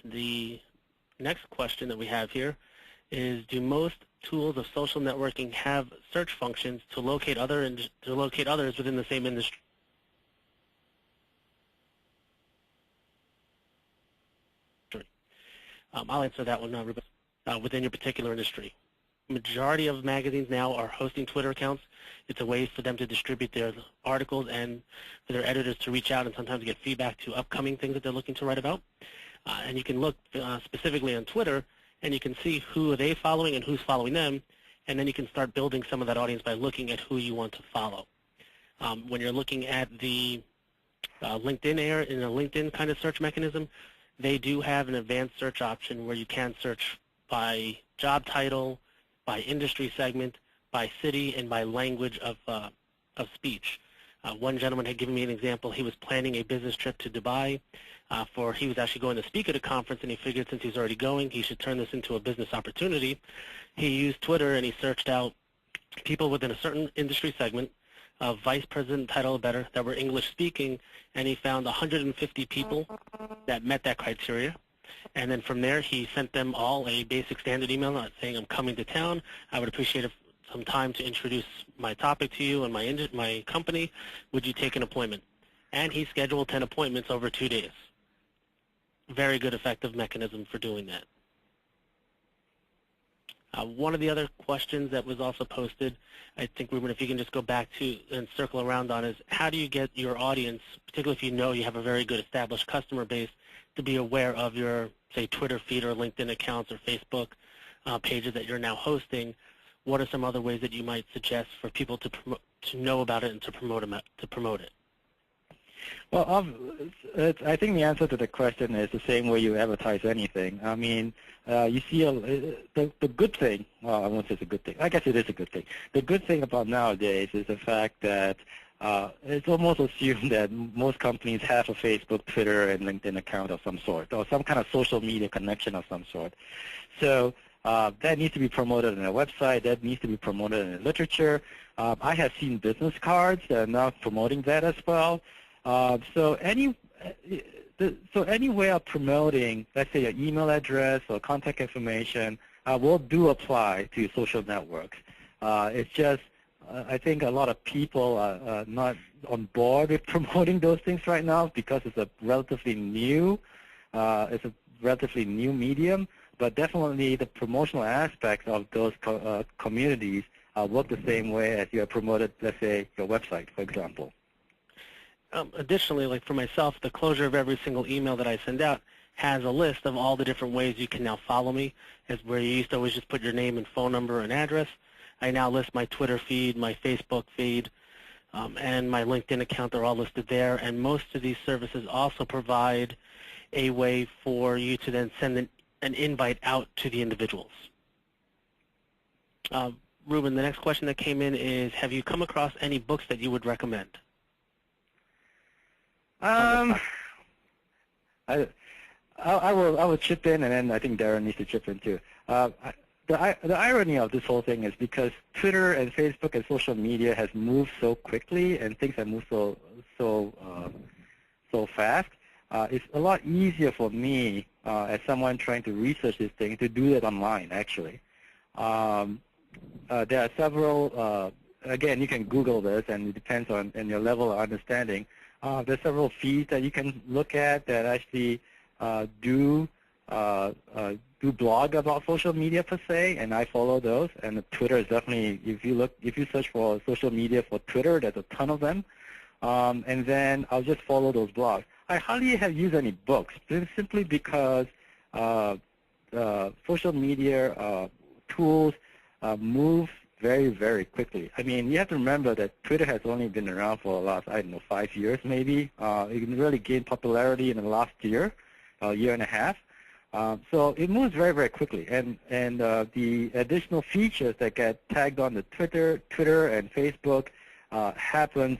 The next question that we have here is, do most tools of social networking have search functions to locate others within the same industry? I'll answer that one, Ruben. Within your particular industry. Majority of magazines now are hosting Twitter accounts. It's a way for them to distribute their articles and for their editors to reach out and sometimes get feedback to upcoming things that they're looking to write about. And you can look specifically on Twitter, and you can see who are they following and who's following them, and then you can start building some of that audience by looking at who you want to follow. When you're looking at the LinkedIn in a LinkedIn kind of search mechanism, they do have an advanced search option where you can search by job title, by industry segment, by city, and by language of speech. One gentleman had given me an example. He was planning a business trip to Dubai. He was actually going to speak at a conference, and he figured since he's already going, he should turn this into a business opportunity. He used Twitter, and he searched out people within a certain industry segment, vice president title or better, that were English speaking, and he found 150 people that met that criteria. And then from there, he sent them all a basic standard email saying, I'm coming to town. I would appreciate some time to introduce my topic to you and my company. Would you take an appointment? And he scheduled 10 appointments over 2 days. Very good, effective mechanism for doing that. One of the other questions that was also posted, I think, Ruben, if you can just go back to and circle around on, is how do you get your audience, particularly if you know you have a very good established customer base, to be aware of your, say, Twitter feed or LinkedIn accounts or Facebook pages that you're now hosting? What are some other ways that you might suggest for people to know about it and to promote it? Well, I think the answer to the question is the same way you advertise anything. I mean, you see the good thing. Well, I won't say it's a good thing. I guess it is a good thing. The good thing about nowadays is the fact that it's almost assumed that most companies have a Facebook, Twitter, and LinkedIn account of some sort, or some kind of social media connection of some sort. So that needs to be promoted on a website. That needs to be promoted in literature. I have seen business cards that are now promoting that as well. So any way of promoting, let's say, your email address or contact information, will apply to social networks. It's just I think a lot of people are not on board with promoting those things right now because it's a relatively new medium. But definitely the promotional aspects of those communities work the same way as you have promoted, let's say, your website, for example. Additionally, like for myself, the closure of every single email that I send out has a list of all the different ways you can now follow me, as where you used to always just put your name and phone number and address. I now list my Twitter feed, my Facebook feed, and my LinkedIn account. They're all listed there. And most of these services also provide a way for you to then send an invite out to the individuals. Ruben, the next question that came in is, have you come across any books that you would recommend? I will chip in, and then I think Darren needs to chip in too. The irony of this whole thing is because Twitter and Facebook and social media has moved so quickly, and things have moved so fast. It's a lot easier for me as someone trying to research this thing to do it online. Actually, there are several. Again, you can Google this, and it depends on your level of understanding. There's several feeds that you can look at that actually do blog about social media per se, and I follow those. And Twitter is definitely, if you search for social media for Twitter, there's a ton of them. And then I'll just follow those blogs. I hardly have used any books, simply because social media tools move very, very quickly. I mean, you have to remember that Twitter has only been around for the last, I don't know, 5 years maybe. It really gained popularity in the last year and a half. So it moves very, very quickly. And the additional features that get tagged on the Twitter and Facebook happens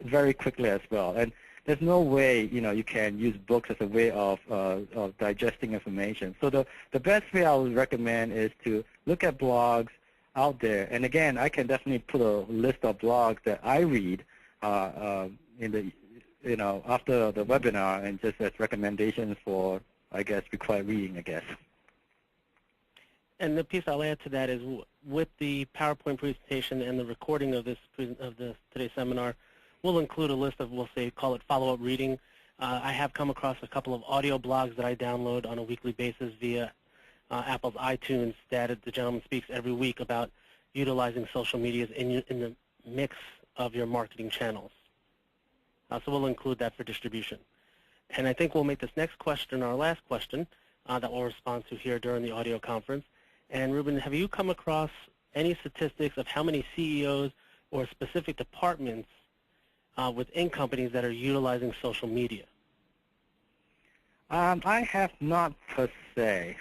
very quickly as well. And there's no way, you can use books as a way of digesting information. So the best way I would recommend is to look at blogs out there. And again, I can definitely put a list of blogs that I read in the, after the webinar, and just as recommendations for I guess, require reading, I guess. And the piece I'll add to that is with the PowerPoint presentation and the recording of today's seminar, we'll include a list of, we'll say, call it follow-up reading. I have come across a couple of audio blogs that I download on a weekly basis via Apple's iTunes that the gentleman speaks every week about utilizing social medias in the mix of your marketing channels. So we'll include that for distribution. And I think we'll make this next question our last question that we'll respond to here during the audio conference. And Ruben, have you come across any statistics of how many CEOs or specific departments within companies that are utilizing social media? I have not per se.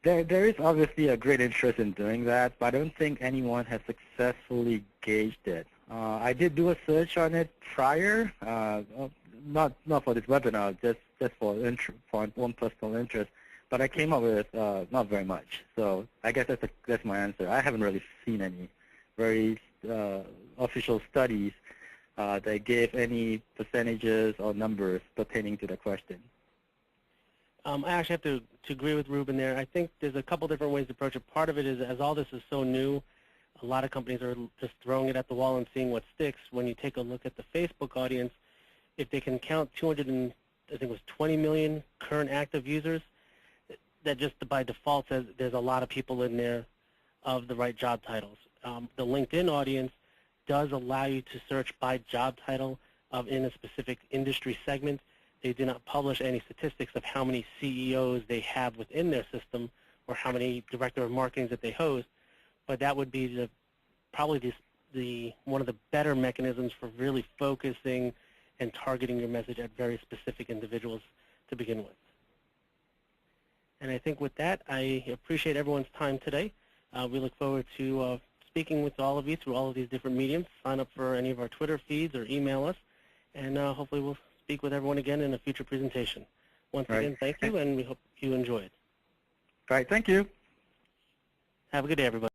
There is obviously a great interest in doing that, but I don't think anyone has successfully gauged it. I did do a search on it prior, not for this webinar, just for one personal interest. But I came up with not very much. So I guess that's my answer. I haven't really seen any very official studies that gave any percentages or numbers pertaining to the question. I actually have to agree with Ruben there. I think there's a couple different ways to approach it. Part of it is, as all this is so new, a lot of companies are just throwing it at the wall and seeing what sticks. When you take a look at the Facebook audience, if they can count 20 million current active users, that just by default says there's a lot of people in there of the right job titles. The LinkedIn audience does allow you to search by job title in a specific industry segment. They do not publish any statistics of how many CEOs they have within their system or how many director of marketing that they host, but that would be probably one of the better mechanisms for really focusing and targeting your message at very specific individuals to begin with. And I think with that, I appreciate everyone's time today. We look forward to speaking with all of you through all of these different mediums. Sign up for any of our Twitter feeds or email us, and hopefully we'll speak with everyone again in a future presentation. Once again, thank you, and we hope you enjoy it. All right, thank you. Have a good day, everybody.